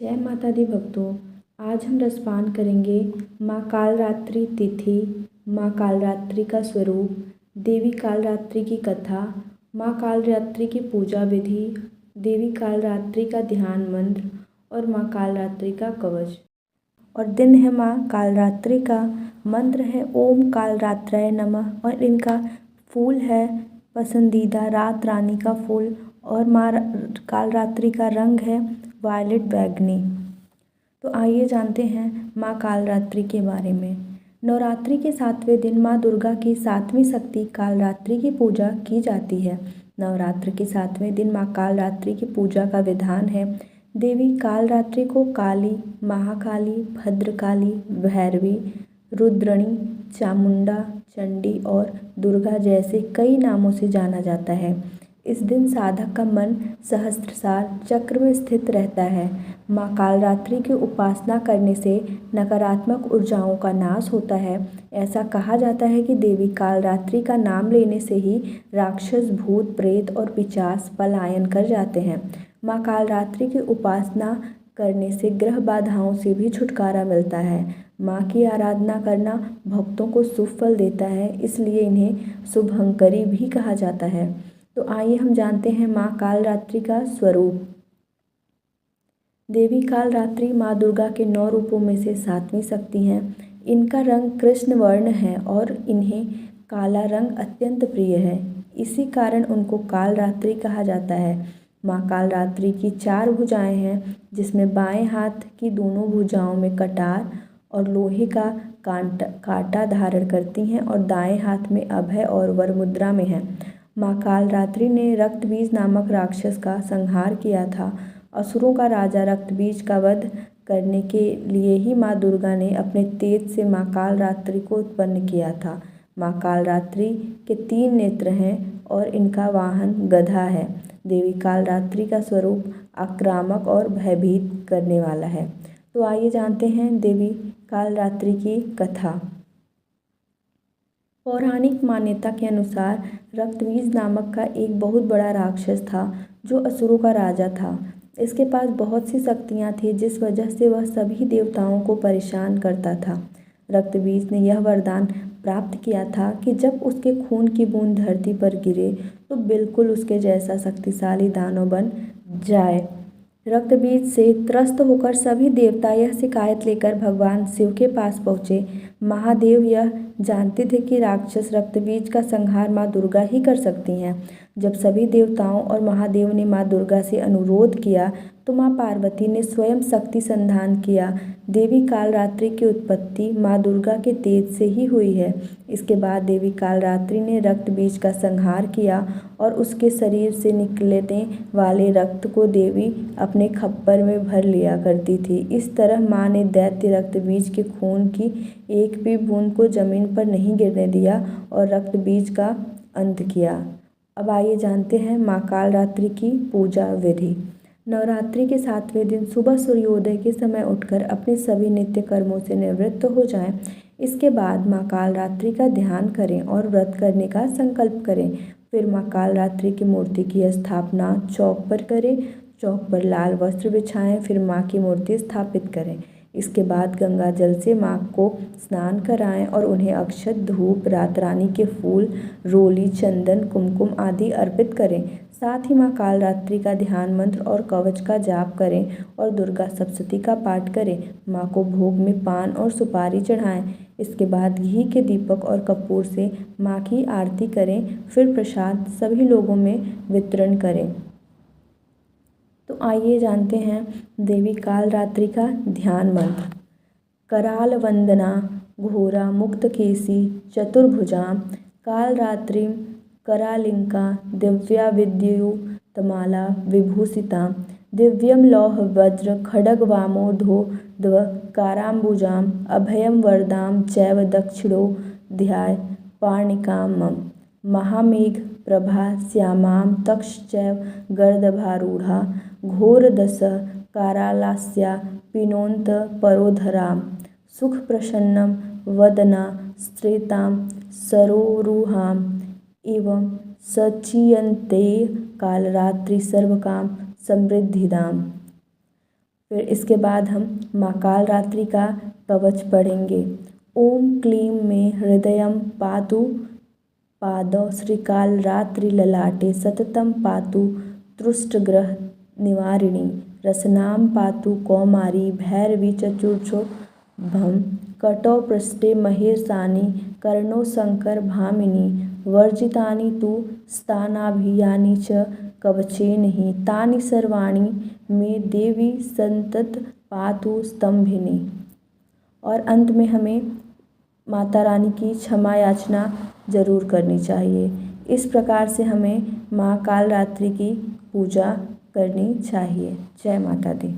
जय माता दी भक्तों। आज हम रसपान करेंगे माँ कालरात्रि तिथि, माँ कालरात्रि का स्वरूप, देवी कालरात्रि की कथा, माँ कालरात्रि की पूजा विधि, देवी कालरात्रि का ध्यान मंत्र और माँ कालरात्रि का कवच। और दिन है माँ कालरात्रि का। मंत्र है ओम कालरात्राय नमः और इनका फूल है पसंदीदा रात रानी का फूल और माँ कालरात्रि का रंग है वायलेट बैगनी। तो आइए जानते हैं माँ कालरात्रि के बारे में। नवरात्रि के 7वें दिन माँ दुर्गा की 7वीं शक्ति कालरात्रि की पूजा की जाती है। नवरात्र के 7वें दिन माँ कालरात्रि की पूजा का विधान है। देवी कालरात्रि को काली, महाकाली, भद्रकाली, भैरवी, रुद्रणी, चामुंडा, चंडी और दुर्गा जैसे कई नामों से जाना जाता है। इस दिन साधक का मन सहस्त्रसार चक्र में स्थित रहता है। माँ कालरात्रि की उपासना करने से नकारात्मक ऊर्जाओं का नाश होता है। ऐसा कहा जाता है कि देवी कालरात्रि का नाम लेने से ही राक्षस, भूत, प्रेत और पिशाच पलायन कर जाते हैं। माँ कालरात्रि की उपासना करने से ग्रह बाधाओं से भी छुटकारा मिलता है। माँ की आराधना करना भक्तों को शुभ फल देता है, इसलिए इन्हें शुभंकरी भी कहा जाता है। तो आइए हम जानते हैं माँ कालरात्रि का स्वरूप। देवी कालरात्रि माँ दुर्गा के 9 रूपों में से 7वीं शक्ति हैं। इनका रंग कृष्ण वर्ण है और इन्हें काला रंग अत्यंत प्रिय है। इसी कारण उनको कालरात्रि कहा जाता है। माँ कालरात्रि की 4 भुजाएं हैं, जिसमें बाएं हाथ की दोनों भुजाओं में कटार और लोहे का कांटा धारण करती हैं और दाएं हाथ में अभय और वर मुद्रा में है। माँ कालरात्रि ने रक्तबीज नामक राक्षस का संहार किया था। असुरों का राजा रक्तबीज का वध करने के लिए ही माँ दुर्गा ने अपने तेज से माँ कालरात्रि को उत्पन्न किया था। माँ कालरात्रि के 3 नेत्र हैं और इनका वाहन गधा है। देवी कालरात्रि का स्वरूप आक्रामक और भयभीत करने वाला है। तो आइए जानते हैं देवी कालरात्रि की कथा। पौराणिक मान्यता के अनुसार रक्तबीज नामक का एक बहुत बड़ा राक्षस था जो असुरों का राजा था। इसके पास बहुत सी शक्तियाँ थी, जिस वजह से वह सभी देवताओं को परेशान करता था। रक्तबीज ने यह वरदान प्राप्त किया था कि जब उसके खून की बूंद धरती पर गिरे तो बिल्कुल उसके जैसा शक्तिशाली दानव बन जाए। रक्तबीज से त्रस्त होकर सभी देवता यह शिकायत लेकर भगवान शिव के पास पहुँचे। महादेव यह जानते थे कि राक्षस रक्तबीज का संहार माँ दुर्गा ही कर सकती हैं। जब सभी देवताओं और महादेव ने माँ दुर्गा से अनुरोध किया तो माँ पार्वती ने स्वयं शक्ति संधान किया। देवी कालरात्रि की उत्पत्ति माँ दुर्गा के तेज से ही हुई है। इसके बाद देवी कालरात्रि ने रक्तबीज का संहार किया और उसके शरीर से निकलने वाले रक्त को देवी अपने खप्पर में भर लिया करती थी। इस तरह माँ ने दैत्य रक्तबीज के खून की एक भी बूंद को जमीन पर नहीं गिरने दिया और रक्तबीज का अंत किया। अब आइए जानते हैं माँ कालरात्रि की पूजा विधि। नवरात्रि के 7वें दिन सुबह सूर्योदय के समय उठकर अपने सभी नित्य कर्मों से निवृत्त हो जाएं। इसके बाद माँ कालरात्रि का ध्यान करें और व्रत करने का संकल्प करें। फिर माँ कालरात्रि की मूर्ति की स्थापना चौक पर करें। चौक पर लाल वस्त्र बिछाएं, फिर माँ की मूर्ति स्थापित करें। इसके बाद गंगा जल से माँ को स्नान कराएं और उन्हें अक्षत, धूप, रात रानी के फूल, रोली, चंदन, कुमकुम आदि अर्पित करें। साथ ही माँ कालरात्रि का ध्यान मंत्र और कवच का जाप करें और दुर्गा सप्तशती का पाठ करें। माँ को भोग में पान और सुपारी चढ़ाएं। इसके बाद घी के दीपक और कपूर से माँ की आरती करें। फिर प्रसाद सभी लोगों में वितरण करें। तो आइए जानते हैं देवी कालरात्रि का ध्यान मंत्र। कराल वंदना घोरा मुक्तकेशी चतुर्भुजां कालरात्रिं करालिंका दिव्या विद्युतमाला विभूषितां दिव्यं लौह वज्र खड्ग वामोर्ध्वो द्व काराम्बुजाम् अभयं वरदां चैव दक्षिणो ध्याय पाणिकां मम महामेघ प्रभा श्यामां तक्षचैव गर्दभारूढ़ा घोरदश कारालास्या पिनोत परोधरां सुखप्रसन्नं वदना स्त्रेतां सरोरुहां एवं सचीयन्ते कालरात्रि सर्वकाम समृद्धिदाम्। फिर इसके बाद हम माँ कालरात्रि का कवच पढ़ेंगे। ओम क्लीं में हृदयं पातु पादौ श्रीकालरात्रि ललाटे सततं पातु तुष्टग्रह निवारिणी रसनां पातु कौमारी भैरवी चतुर्षोभं कटौ पृष्ठे महेशानी कर्णौ शंकर भामिनी वर्जितानि तु स्थानाभियानि च कवचेन हि तानि सर्वाणि मे देवी संतत पातु स्तंभिनी। और अंत में हमें माता रानी की क्षमा याचना ज़रूर करनी चाहिए। इस प्रकार से हमें माँ कालरात्रि की पूजा करनी चाहिए। जय माता दी।